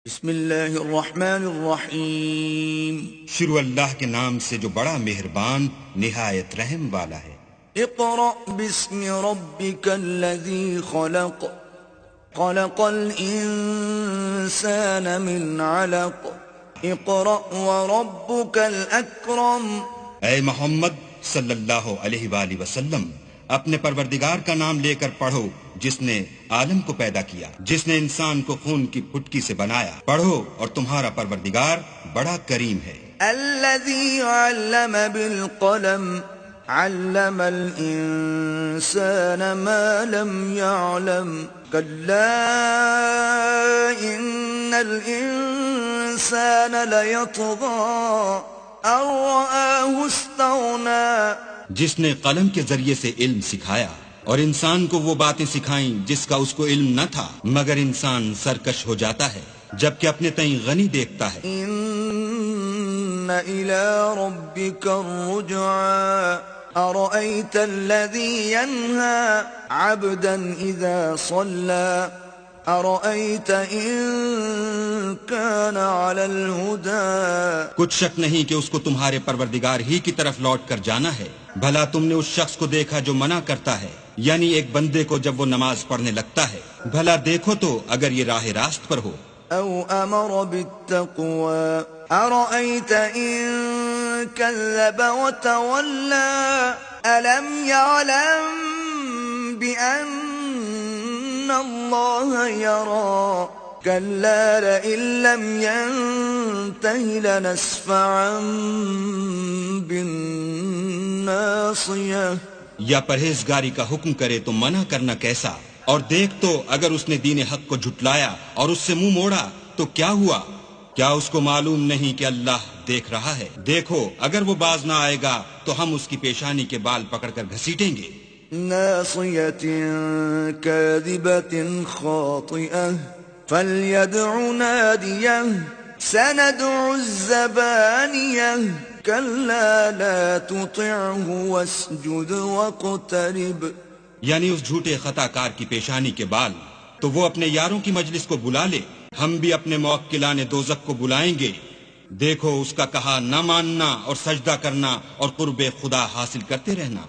بسم اللہ الرحمن الرحیم۔ شروع اللہ کے نام سے جو بڑا مہربان نہایت رحم والا ہے۔ اقرأ باسم ربک الذی خلق، خلق الانسان من علق، اقرأ وربک الاکرم۔ اے محمد صلی اللہ علیہ وآلہ وسلم، اپنے پروردگار کا نام لے کر پڑھو جس نے عالم کو پیدا کیا، جس نے انسان کو خون کی پھٹکی سے بنایا۔ پڑھو اور تمہارا پروردگار بڑا کریم ہے۔ الذی علم بالقلم، علم الانسان ما لم يعلم، كلا ان الانسان ليطغى ان رآه استغنى۔ جس نے قلم کے ذریعے سے علم سکھایا اور انسان کو وہ باتیں سکھائیں جس کا اس کو علم نہ تھا، مگر انسان سرکش ہو جاتا ہے جبکہ اپنے تئیں غنی دیکھتا ہے۔ ان الى ربك الرجعى، ارأيت الذي ينهى عبدا اذا صلى، ارأيت ان كان على الهدى۔ کچھ شک نہیں کہ اس کو تمہارے پروردگار ہی کی طرف لوٹ کر جانا ہے۔ بھلا تم نے اس شخص کو دیکھا جو منع کرتا ہے، یعنی ایک بندے کو جب وہ نماز پڑھنے لگتا ہے۔ بھلا دیکھو تو اگر یہ راہ راست پر ہو۔ او امر بالتقوى، ارأيت ان كذب وتولى، الم يعلم بان الله يرى، كلا لئن لم ينته لنسفعا بالناصية۔ یا پرہیزگاری کا حکم کرے تو منع کرنا کیسا؟ اور دیکھ تو اگر اس نے دین حق کو جھٹلایا اور اس سے منہ موڑا تو کیا ہوا؟ کیا اس کو معلوم نہیں کہ اللہ دیکھ رہا ہے؟ دیکھو اگر وہ باز نہ آئے گا تو ہم اس کی پیشانی کے بال پکڑ کر گھسیٹیں گے۔ ناصية كاذبة خاطئة فليدع ناديه، سندع الزبانية، كلا لا تطعه واسجد واقترب۔ یعنی اس جھوٹے خطا کار کی پیشانی کے بال، تو وہ اپنے یاروں کی مجلس کو بلا لے، ہم بھی اپنے موکلان دوزخ کو بلائیں گے۔ دیکھو اس کا کہا نہ ماننا اور سجدہ کرنا اور قرب خدا حاصل کرتے رہنا۔